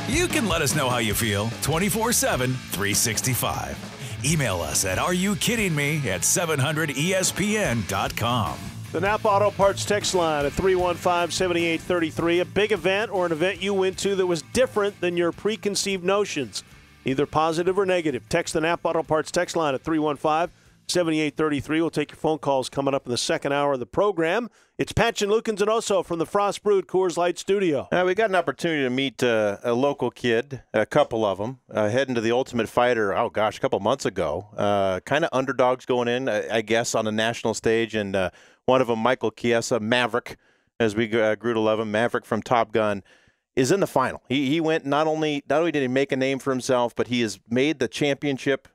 You can let us know how you feel 24/7, 365. Email us at areyoukkiddingme@700ESPN.com. The Napa Auto Parts text line at 315-7833. A big event or an event you went to that was different than your preconceived notions, either positive or negative. Text the Napa Auto Parts text line at 315-7833. We'll take your phone calls coming up in the second hour of the program. It's Patchin, Lukens, and Osso from the Frost Brewed Coors Light Studio. We got an opportunity to meet a local kid, a couple of them, heading to the Ultimate Fighter, a couple months ago. Kind of underdogs going in, I guess, on a national stage. And one of them, Michael Chiesa, Maverick, as we grew to love him, Maverick from Top Gun, is in the final. He went, not only did he make a name for himself, but he has made the championship.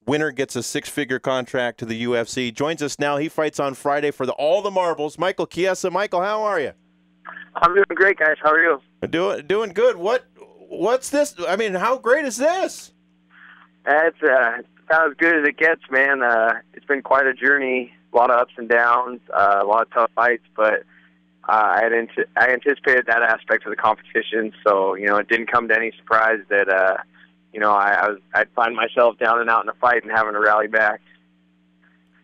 Winner gets a six-figure contract to the UFC. Joins us now. He fights on Friday for all the marbles. Michael Chiesa. Michael, how are you? I'm doing great, guys. How are you? Doing good. What's this? I mean, how great is this? It's about as good as it gets, man. It's been quite a journey. A lot of ups and downs, a lot of tough fights, but I anticipated that aspect of the competition, so it didn't come to any surprise that I'd find myself down and out in a fight and having to rally back.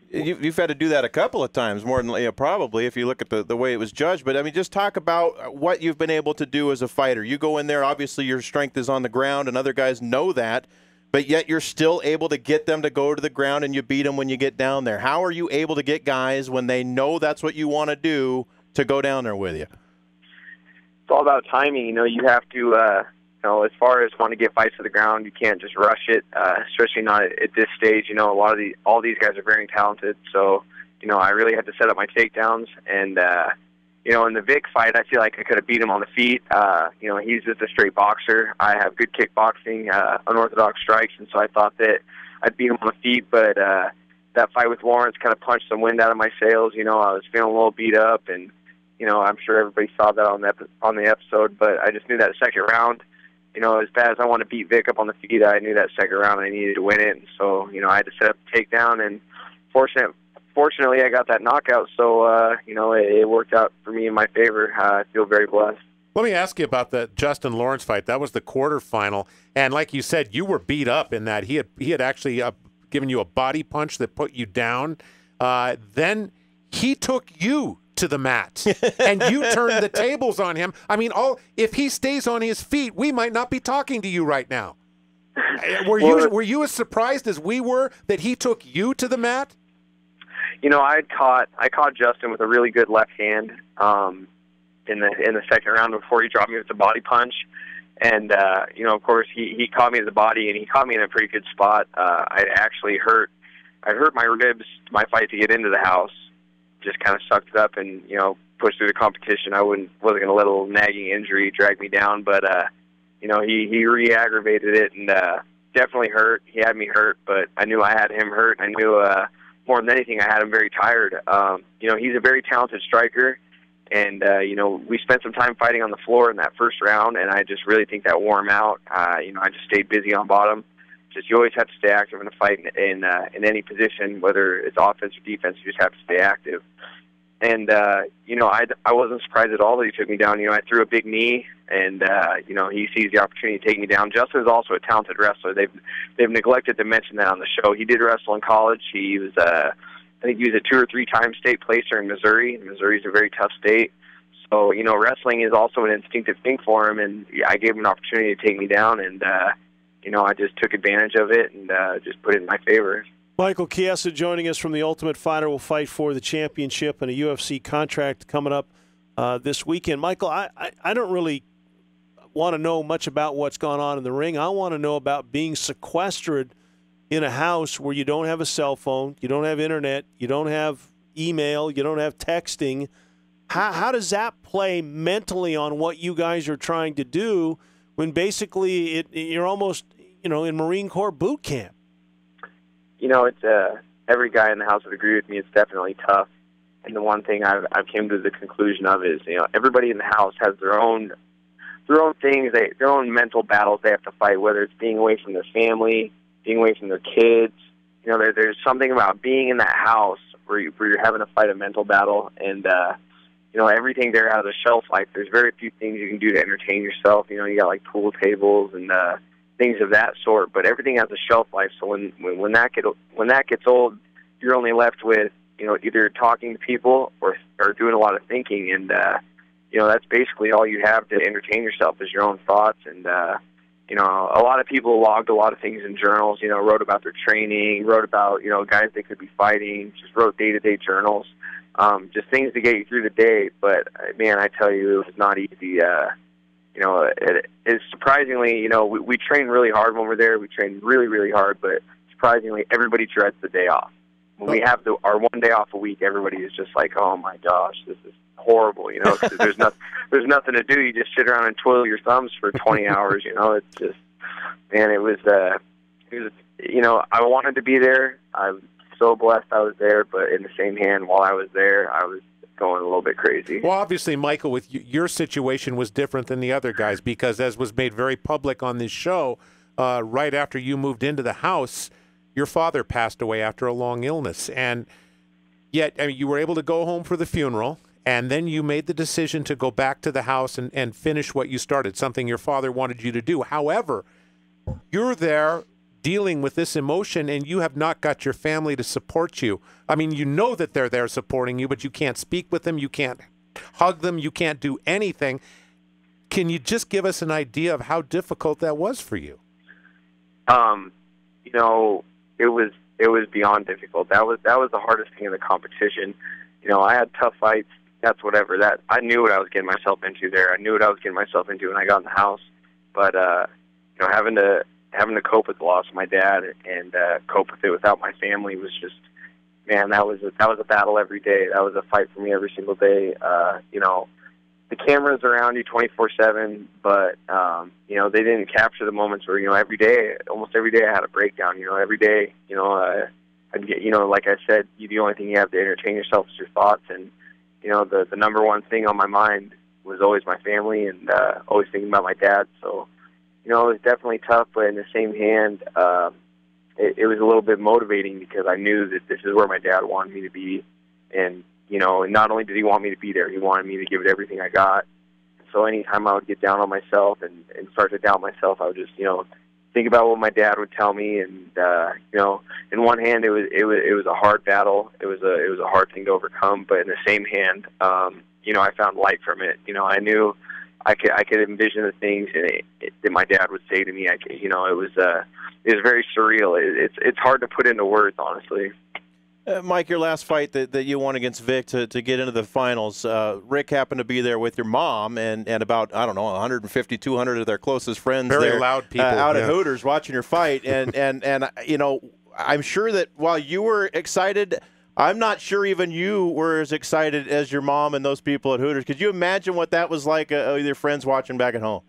You've had to do that a couple of times, more than probably, if you look at the way it was judged. But, I mean, just talk about what you've been able to do as a fighter. You go in there, obviously your strength is on the ground, and other guys know that, but yet you're still able to get them to go to the ground, and you beat them when you get down there. How are you able to get guys, when they know that's what you want to do, to go down there with you? It's all about timing. You have to as far as want to get fights to the ground, you can't just rush it, especially not at this stage. All these guys are very talented, so I really had to set up my takedowns. And in the Vic fight, I feel like I could have beat him on the feet. He's just a straight boxer. I have good kickboxing, unorthodox strikes, and so I thought that I'd beat him on the feet. But that fight with Lawrence kind of punched some wind out of my sails. I was feeling a little beat up, and I'm sure everybody saw that on the episode. But I just knew that second round. As bad as I want to beat Vic up on the feet, I knew that second round I needed to win it. And so, I had to set up the takedown, and fortunately I got that knockout. So, it worked out for me in my favor. I feel very blessed. Let me ask you about the Justin Lawrence fight. That was the quarterfinal. And like you said, you were beat up in that. He had actually given you a body punch that put you down. Then he took you to the mat, and you turned the tables on him. I mean, if he stays on his feet, we might not be talking to you right now. Were you as surprised as we were that he took you to the mat? I caught Justin with a really good left hand in the second round before he dropped me with the body punch, and of course he caught me in the body, and he caught me in a pretty good spot. I hurt my ribs my fight to get into the house. Just kind of sucked it up and pushed through the competition. I wasn't going to let a little nagging injury drag me down, but he re-aggravated it and definitely hurt. He had me hurt, but I knew I had him hurt. I knew more than anything I had him very tired. He's a very talented striker, and we spent some time fighting on the floor in that first round, and I just really think that wore him out. I just stayed busy on bottom. You always have to stay active in a fight in any position, whether it's offense or defense. You just have to stay active. And I wasn't surprised at all that he took me down. I threw a big knee, and he sees the opportunity to take me down. Justin is also a talented wrestler. They've neglected to mention that on the show. He did wrestle in college. He was I think he was a 2 or 3 time state placer in Missouri. Missouri's a very tough state. So wrestling is also an instinctive thing for him, and I gave him an opportunity to take me down, and I just took advantage of it and just put it in my favor. Michael Chiesa joining us from the Ultimate Fighter will fight for the championship and a UFC contract coming up this weekend. Michael, I don't really want to know much about what's gone on in the ring. I want to know about being sequestered in a house where you don't have a cell phone, you don't have internet, you don't have email, you don't have texting. How does that play mentally on what you guys are trying to do when basically you're almost in Marine Corps boot camp? It's every guy in the house would agree with me. It's definitely tough. And the one thing I've came to the conclusion of is, everybody in the house has their own things, their own mental battles they have to fight, whether it's being away from their family, being away from their kids. There's something about being in that house where you're having to fight a mental battle. And, everything there has a shelf life. There's very few things you can do to entertain yourself. You got like pool tables and things of that sort, but everything has a shelf life. So when that gets old, you're only left with either talking to people or doing a lot of thinking, and that's basically all you have to entertain yourself is your own thoughts. And a lot of people logged a lot of things in journals. Wrote about their training, wrote about guys they could be fighting, just wrote day-to-day journals, just things to get you through the day. But man, I tell you, it was not easy. It's surprisingly, we train really hard when we're there. We train really, really hard, but surprisingly, everybody dreads the day off. When we have our one day off a week, everybody is just like, "Oh my gosh, this is horrible," because there's nothing to do. You just sit around and twiddle your thumbs for 20 hours. It's just, man, it was. I wanted to be there. I'm so blessed I was there, but in the same hand, while I was there, I was going a little bit crazy. Well, obviously, Michael, with your situation was different than the other guys because, as was made very public on this show, right after you moved into the house, your father passed away after a long illness, and yet you were able to go home for the funeral, and then you made the decision to go back to the house and finish what you started, something your father wanted you to do. However, you're there dealing with this emotion, and you have not got your family to support you. You know that they're there supporting you, but you can't speak with them, you can't hug them, you can't do anything. Can you just give us an idea of how difficult that was for you? It was beyond difficult. That was the hardest thing in the competition. I had tough fights. That's whatever. That I knew what I was getting myself into there. I knew what I was getting myself into when I got in the house. But having to cope with the loss of my dad and cope with it without my family was just, man, that was a battle every day. That was a fight for me every single day. The cameras around you 24/7, but they didn't capture the moments where almost every day I had a breakdown. Every day, I'd get, like I said, the only thing you have to entertain yourself is your thoughts, and the number one thing on my mind was always my family and always thinking about my dad. So it was definitely tough, but in the same hand, it was a little bit motivating because I knew that this is where my dad wanted me to be, and not only did he want me to be there, he wanted me to give it everything I got. So anytime I would get down on myself and start to doubt myself, I would just, think about what my dad would tell me. And, in one hand, it was a hard battle. It was a hard thing to overcome. But in the same hand, I found light from it. I knew I could envision the things that my dad would say to me. It was very surreal. It's hard to put into words, honestly. Mike, your last fight that you won against Vic to get into the finals, Rick happened to be there with your mom and about, 150, 200 of their closest friends Very there, loud people. Out at Hooters watching your fight. And I'm sure that while you were excited, I'm not sure even you were as excited as your mom and those people at Hooters. Could you imagine what that was like with your friends watching back at home?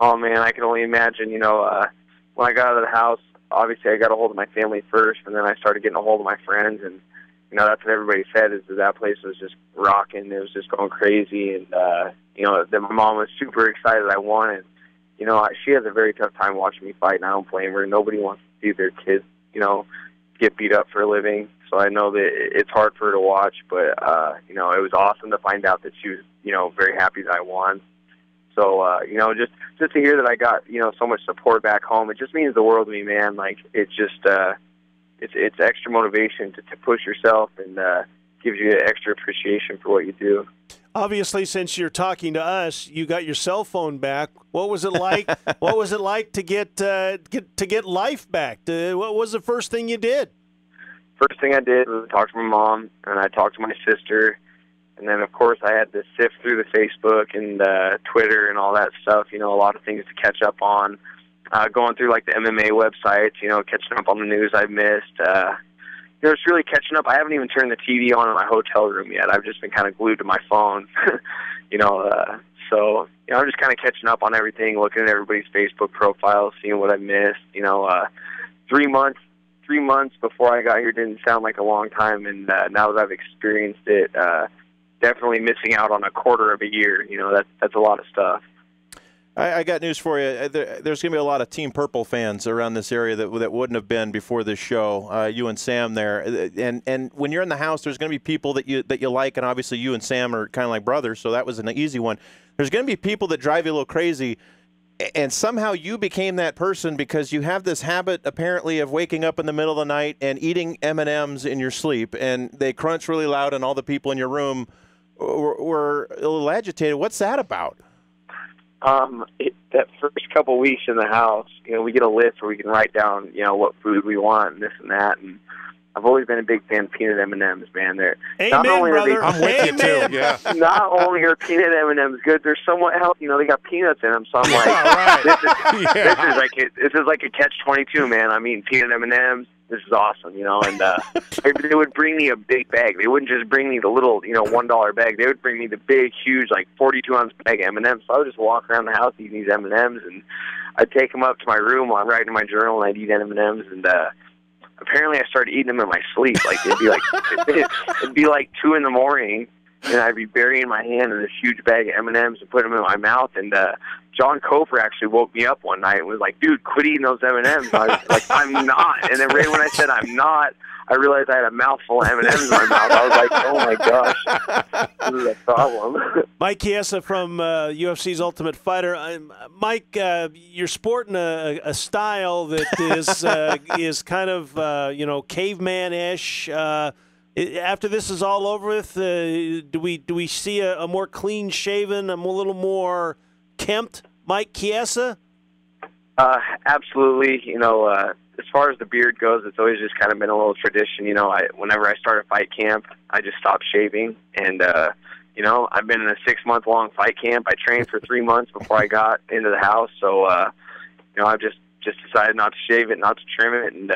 Oh, man, I can only imagine. When I got out of the house, obviously I got a hold of my family first, and then I started getting a hold of my friends, and that's what everybody said, is that place was just rocking. It was just going crazy, and then my mom was super excited I won, and she has a very tough time watching me fight, and I don't blame her. Nobody wants to see their kids get beat up for a living, so I know that it's hard for her to watch, but it was awesome to find out that she was very happy that I won. So, just to hear that I got, so much support back home, it just means the world to me, man. Like, it's just, it's extra motivation to push yourself and gives you extra appreciation for what you do. Obviously, since you're talking to us, you got your cell phone back. What was it like? What was it like to get life back? What was the first thing you did? First thing I did was talk to my mom, and I talked to my sister. And then, of course, I had to sift through the Facebook and Twitter and all that stuff, a lot of things to catch up on. Going through, like, the MMA websites, catching up on the news I missed. It's really catching up. I haven't even turned the TV on in my hotel room yet. I've just been kind of glued to my phone, So, I'm just kind of catching up on everything, looking at everybody's Facebook profiles, seeing what I missed. 3 months before I got here didn't sound like a long time, and now that I've experienced it, definitely missing out on a quarter of a year. That's a lot of stuff. I got news for you. There's going to be a lot of Team Purple fans around this area that wouldn't have been before this show. You and Sam there, and when you're in the house, there's going to be people that you like, and obviously you and Sam are kind of like brothers, so that was an easy one. There's going to be people that drive you a little crazy, and somehow you became that person because you have this habit apparently of waking up in the middle of the night and eating M&Ms in your sleep, and they crunch really loud, and all the people in your room were a little agitated. What's that about? That first couple weeks in the house, we get a list where we can write down, what food we want and this and that. And I've always been a big fan of peanut M&Ms, man. They're Amen, brother. I'm with you too. Yeah. Not only are peanut M&Ms good, they're somewhat healthy. They got peanuts in them. So I'm like, Right. this is like a catch-22, man. I mean, peanut M&Ms. This is awesome, and they would bring me a big bag. They wouldn't just bring me the little, $1 bag. They would bring me the big, huge, 42-ounce bag of M&Ms. So I would just walk around the house eating these M&Ms, and I'd take them up to my room while I'm writing in my journal, and I'd eat M&Ms, and apparently I started eating them in my sleep. It'd be like 2 in the morning, and I'd be burying my hand in this huge bag of M&Ms and putting them in my mouth, and John Cofer actually woke me up one night and was like, dude, quit eating those M&Ms. I was like, I'm not. And then right when I said I'm not, I realized I had a mouthful of M&Ms in my mouth. I was like, oh, my gosh, this is a problem. Mike Chiesa from UFC's Ultimate Fighter. Mike, you're sporting a style that is kind of, caveman-ish. After this is all over with, do we see a more clean-shaven, a little more kempt Mike Chiesa? Absolutely. As far as the beard goes, it's always just kind of been a little tradition. Whenever I start a fight camp, I just stop shaving. And, I've been in a 6-month-long fight camp. I trained for 3 months before I got into the house. So, I've just decided not to shave it, not to trim it. And,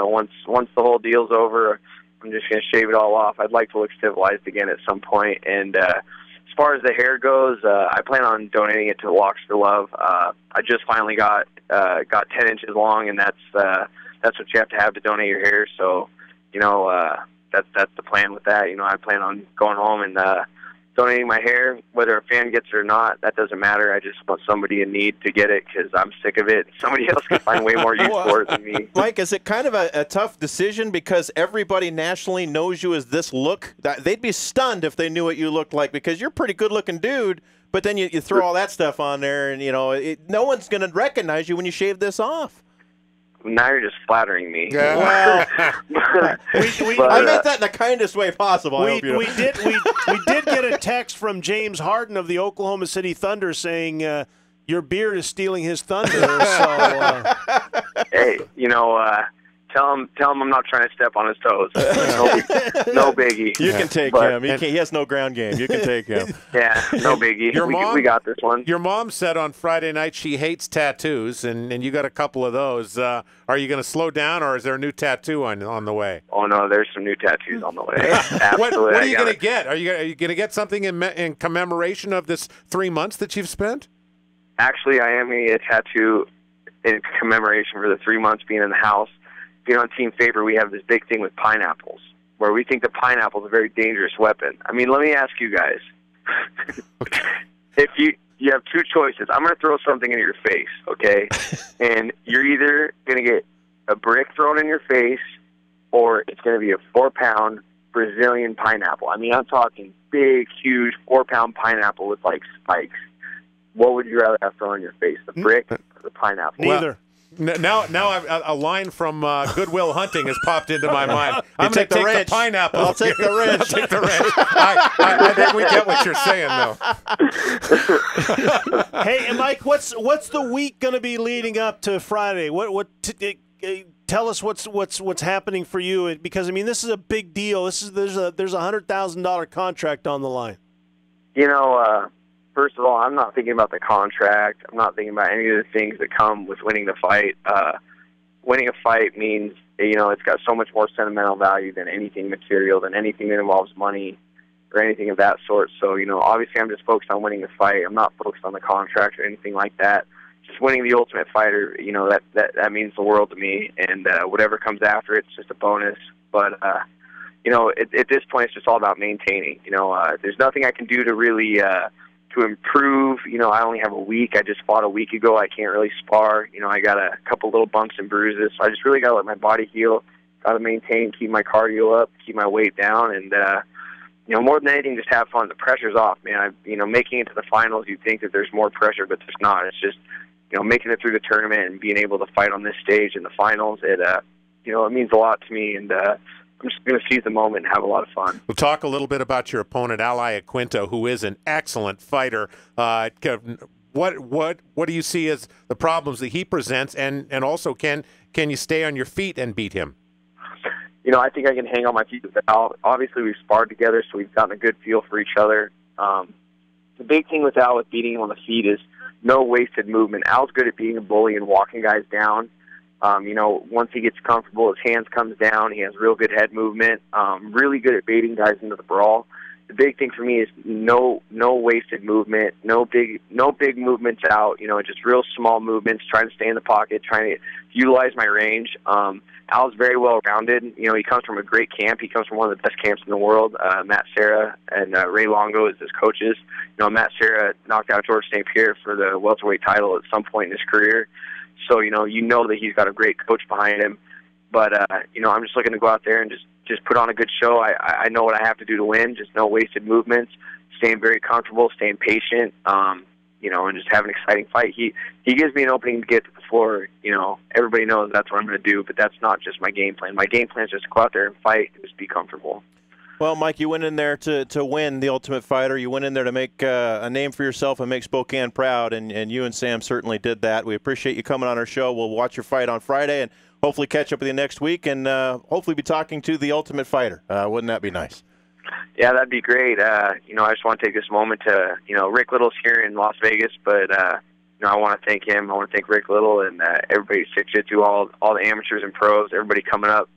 once the whole deal's over, I'm just going to shave it all off. I'd like to look civilized again at some point. And, as far as the hair goes, I plan on donating it to Walks for Love. I just finally got 10 inches long, and that's what you have to donate your hair. So, that's the plan with that. I plan on going home and donating my hair, whether a fan gets it or not. That doesn't matter. I just want somebody in need to get it because I'm sick of it. Somebody else can find way more use for it than me. Mike, is it kind of a tough decision because everybody nationally knows you as this look? They'd be stunned if they knew what you looked like because you're a pretty good-looking dude, but then you throw all that stuff on there and, no one's going to recognize you when you shave this off. Now you're just flattering me. Yeah. Well, I meant that in the kindest way possible. We did get a text from James Harden of the Oklahoma City Thunder saying your beard is stealing his thunder. So, hey, tell him I'm not trying to step on his toes. No biggie. You can take him. He has no ground game. You can take him. Yeah, no biggie. We got this one. Your mom said on Friday night she hates tattoos, and you got a couple of those. Are you going to slow down, or is there a new tattoo on the way? Oh, no, there's some new tattoos on the way. What are you going to get? Are you going to get something in commemoration of this 3 months that you've spent? Actually, I am going to get a tattoo in commemoration for the 3 months being in the house. Being on Team Favor, we have this big thing with pineapples, where we think the pineapple is a very dangerous weapon. I mean, let me ask you guys. If you have 2 choices. I'm going to throw something in your face, okay? And you're either going to get a brick thrown in your face, or it's going to be a 4-pound Brazilian pineapple. I mean, I'm talking big, huge 4-pound pineapple with, spikes. What would you rather have thrown in your face, the brick or the pineapple? Neither. Now a line from Goodwill Hunting has popped into my mind. I'm going to take the pineapple. I'll take the wrench. I'll take the wrench. I think we get what you're saying, though. Hey, and Mike, what's the week going to be leading up to Friday? Tell us what's happening for you, because I mean this is a big deal. There's a $100,000 contract on the line. First of all, I'm not thinking about the contract. I'm not thinking about any of the things that come with winning the fight. Winning a fight means, it's got so much more sentimental value than anything material, than anything that involves money or anything of that sort. So, obviously I'm just focused on winning the fight. I'm not focused on the contract or anything like that. Just winning the Ultimate Fighter, that means the world to me. And whatever comes after it's just a bonus. But, at this point, it's just all about maintaining. There's nothing I can do to really to improve. You know, I only have a week. I just fought a week ago. I can't really spar. You know, I got a couple little bumps and bruises. So I just really got to let my body heal. Got to maintain, keep my cardio up, keep my weight down, and you know, more than anything, just have fun. The pressure's off, man. You know, making it to the finals, you think that there's more pressure, but there's not. It's just, you know, making it through the tournament and being able to fight on this stage in the finals. It, you know, it means a lot to me, and I'm just going to seize the moment and have a lot of fun. We'll talk a little bit about your opponent, Ally Aquinto, who is an excellent fighter. What do you see as the problems that he presents, and also can you stay on your feet and beat him? You know, I think I can hang on my feet with Al. Obviously, we've sparred together, so we've gotten a good feel for each other. The big thing with Al, with beating him on the feet, is no wasted movement. Al's good at being a bully and walking guys down. You know, once he gets comfortable, his hands comes down. He has real good head movement. Really good at baiting guys into the brawl. The big thing for me is no wasted movement, no big movements out. You know, just real small movements. Trying to stay in the pocket, trying to utilize my range. Al's very well rounded. You know, he comes from a great camp. He comes from one of the best camps in the world. Matt Serra and Ray Longo as his coaches. You know, Matt Serra knocked out George St. Pierre for the welterweight title at some point in his career. So, you know that he's got a great coach behind him. But, you know, I'm just looking to go out there and just put on a good show. I know what I have to do to win, just no wasted movements, staying very comfortable, staying patient, you know, and just have an exciting fight. He gives me an opening to get to the floor. You know, everybody knows that's what I'm going to do, but that's not just my game plan. My game plan is just to go out there and fight and just be comfortable. Well, Mike, you went in there to win the Ultimate Fighter. You went in there to make a name for yourself and make Spokane proud, and you and Sam certainly did that. We appreciate you coming on our show. We'll watch your fight on Friday and hopefully catch up with you next week, and hopefully be talking to the Ultimate Fighter. Wouldn't that be nice? Yeah, that'd be great. You know, I just want to take this moment to, you know, Rick Little's here in Las Vegas, but, you know, I want to thank him. I want to thank Rick Little and everybody at 6'2", all the amateurs and pros, everybody coming up.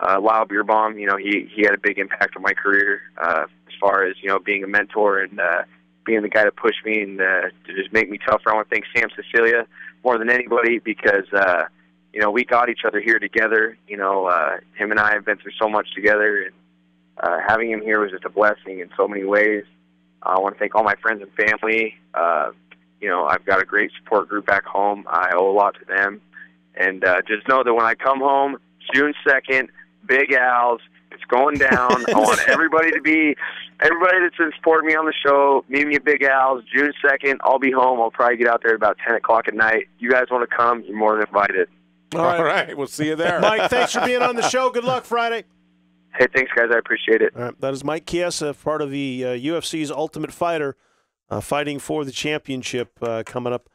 Lyle Beerbaum, you know, he had a big impact on my career as far as, you know, being a mentor and being the guy to push me and to just make me tougher. I want to thank Sam Cecilia more than anybody because, you know, we got each other here together. You know, him and I have been through so much together, and having him here was just a blessing in so many ways. I want to thank all my friends and family. You know, I've got a great support group back home. I owe a lot to them. And just know that when I come home, June 2nd, Big Al's, it's going down. I want everybody that's been supporting me on the show, meet me at Big Al's, June 2nd. I'll be home. I'll probably get out there about 10 o'clock at night. You guys want to come, you're more than invited. All right. We'll see you there. Mike, thanks for being on the show. Good luck Friday. Hey, thanks, guys. I appreciate it. All right, that is Mike Chiesa, part of the UFC's Ultimate Fighter, fighting for the championship coming up